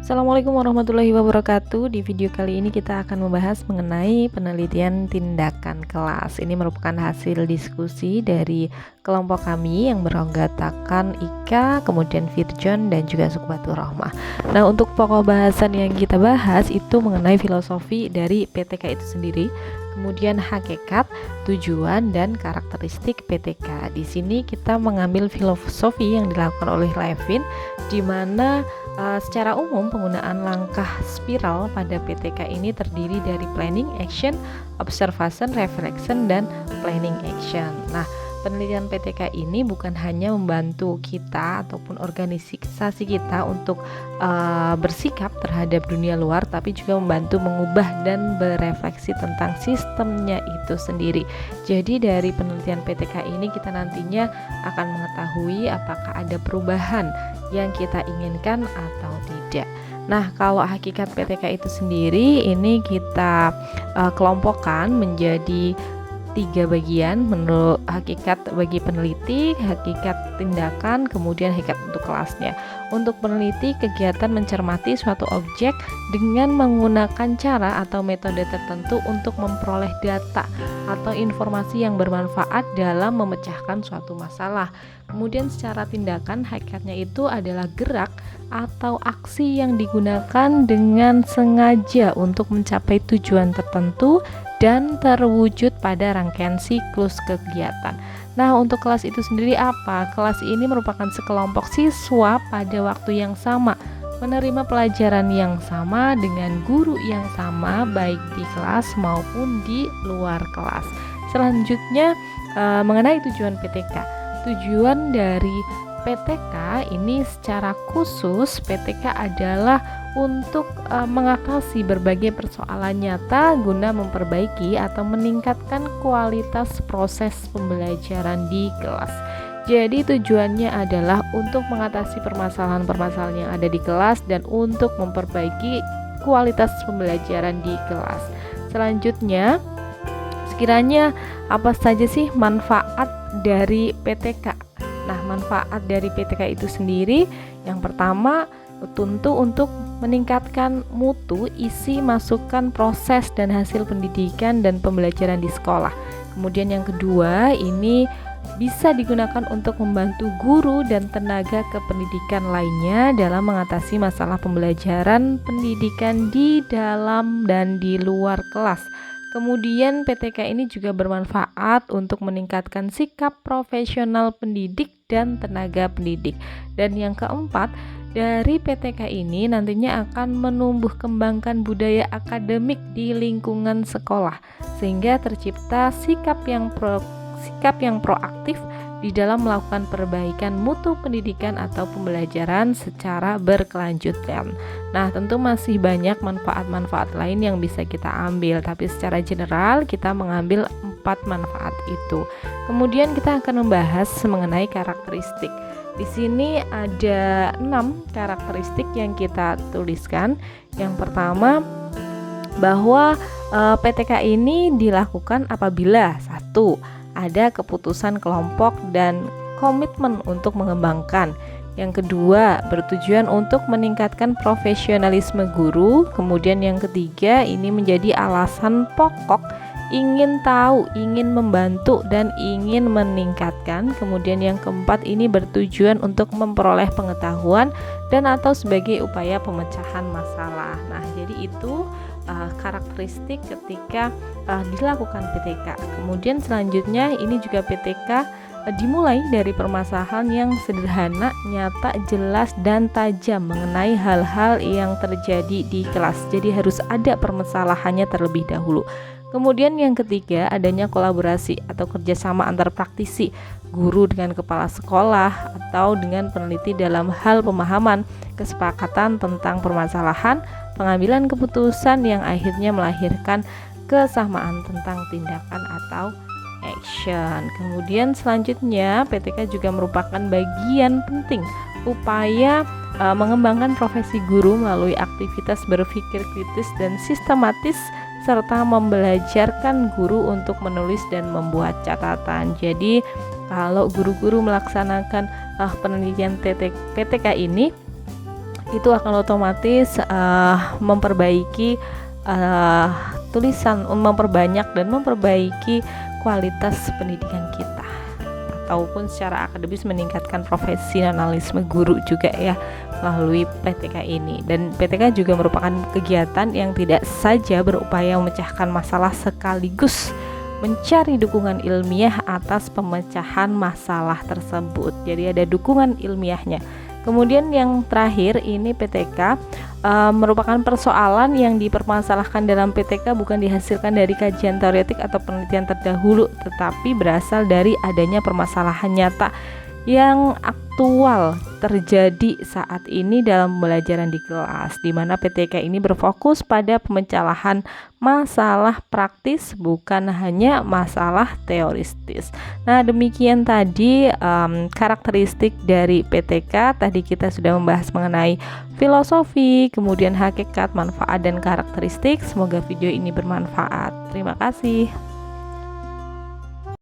Assalamualaikum warahmatullahi wabarakatuh. Di video kali ini kita akan membahas mengenai penelitian tindakan kelas. Ini merupakan hasil diskusi dari kelompok kami yang beranggotakan Ika, kemudian Firjon dan juga Sukbatur Rohmah. Nah, untuk pokok bahasan yang kita bahas itu mengenai filosofi dari PTK itu sendiri, kemudian hakikat, tujuan dan karakteristik PTK. Di sini kita mengambil filosofi yang dilakukan oleh Levin, di mana secara umum penggunaan langkah spiral pada PTK ini terdiri dari planning, action, observation, reflection, dan planning action. Nah, penelitian PTK ini bukan hanya membantu kita ataupun organisasi kita untuk bersikap terhadap dunia luar, tapi juga membantu mengubah dan berefleksi tentang sistemnya itu sendiri. Jadi dari penelitian PTK ini kita nantinya akan mengetahui apakah ada perubahan yang kita inginkan atau tidak. Nah, kalau hakikat PTK itu sendiri ini kita kelompokkan menjadi 3 bagian menurut hakikat bagi peneliti, hakikat tindakan, kemudian hakikat untuk kelasnya. Untuk peneliti, kegiatan mencermati suatu objek dengan menggunakan cara atau metode tertentu untuk memperoleh data atau informasi yang bermanfaat dalam memecahkan suatu masalah. Kemudian secara tindakan, hakikatnya itu adalah gerak atau aksi yang digunakan dengan sengaja untuk mencapai tujuan tertentu dan terwujud pada rangkaian siklus kegiatan. Nah, untuk kelas itu sendiri apa? Kelas ini merupakan sekelompok siswa pada waktu yang sama, menerima pelajaran yang sama dengan guru yang sama baik di kelas maupun di luar kelas. Selanjutnya mengenai tujuan PTK. Tujuan dari PTK ini secara khusus PTK adalah untuk mengatasi berbagai persoalan nyata guna memperbaiki atau meningkatkan kualitas proses pembelajaran di kelas. Jadi tujuannya adalah untuk mengatasi permasalahan-permasalahan yang ada di kelas dan untuk memperbaiki kualitas pembelajaran di kelas. Selanjutnya, sekiranya apa saja sih manfaat dari PTK? Nah, manfaat dari PTK itu sendiri yang pertama tentu untuk meningkatkan mutu, isi, masukan, proses, dan hasil pendidikan dan pembelajaran di sekolah. Kemudian yang kedua, ini bisa digunakan untuk membantu guru dan tenaga kependidikan lainnya dalam mengatasi masalah pembelajaran pendidikan di dalam dan di luar kelas. Kemudian PTK ini juga bermanfaat untuk meningkatkan sikap profesional pendidik dan tenaga pendidik. Dan yang keempat, dari PTK ini nantinya akan menumbuh kembangkan budaya akademik di lingkungan sekolah sehingga tercipta sikap yang proaktif di dalam melakukan perbaikan mutu pendidikan atau pembelajaran secara berkelanjutan. Nah, tentu masih banyak manfaat-manfaat lain yang bisa kita ambil, tapi secara general kita mengambil 4 manfaat itu. Kemudian kita akan membahas mengenai karakteristik. Di sini ada 6 karakteristik yang kita tuliskan. Yang pertama, bahwa PTK ini dilakukan apabila 1. Ada keputusan kelompok dan komitmen untuk mengembangkan. Yang kedua, bertujuan untuk meningkatkan profesionalisme guru. Kemudian yang ketiga, ini menjadi alasan pokok, ingin tahu, ingin membantu, dan ingin meningkatkan. Kemudian yang keempat, ini bertujuan untuk memperoleh pengetahuan dan atau sebagai upaya pemecahan masalah. Nah, jadi itu karakteristik ketika dilakukan PTK. Kemudian selanjutnya ini juga PTK dimulai dari permasalahan yang sederhana, nyata, jelas, dan tajam mengenai hal-hal yang terjadi di kelas. Jadi harus ada permasalahannya terlebih dahulu. Kemudian yang ketiga, adanya kolaborasi atau kerjasama antar praktisi, guru dengan kepala sekolah atau dengan peneliti dalam hal pemahaman, kesepakatan tentang permasalahan, pengambilan keputusan yang akhirnya melahirkan kesamaan tentang tindakan atau action. Kemudian selanjutnya PTK juga merupakan bagian penting upaya mengembangkan profesi guru melalui aktivitas berpikir kritis dan sistematis serta membelajarkan guru untuk menulis dan membuat catatan. Jadi kalau guru-guru melaksanakan penelitian PTK ini itu akan otomatis memperbaiki tulisan, memperbanyak dan memperbaiki kualitas pendidikan kita, ataupun secara akademis meningkatkan profesionalisme guru juga ya melalui PTK ini. Dan PTK juga merupakan kegiatan yang tidak saja berupaya memecahkan masalah sekaligus mencari dukungan ilmiah atas pemecahan masalah tersebut. Jadi ada dukungan ilmiahnya. Kemudian yang terakhir ini PTK merupakan persoalan yang dipermasalahkan dalam PTK bukan dihasilkan dari kajian teoretik atau penelitian terdahulu, tetapi berasal dari adanya permasalahan nyata yang aktual terjadi saat ini dalam pembelajaran di kelas, di mana PTK ini berfokus pada pemecahan masalah praktis bukan hanya masalah teoristis. Nah, demikian tadi karakteristik dari PTK. Tadi kita sudah membahas mengenai filosofi, kemudian hakikat, manfaat, dan karakteristik. Semoga video ini bermanfaat. Terima kasih.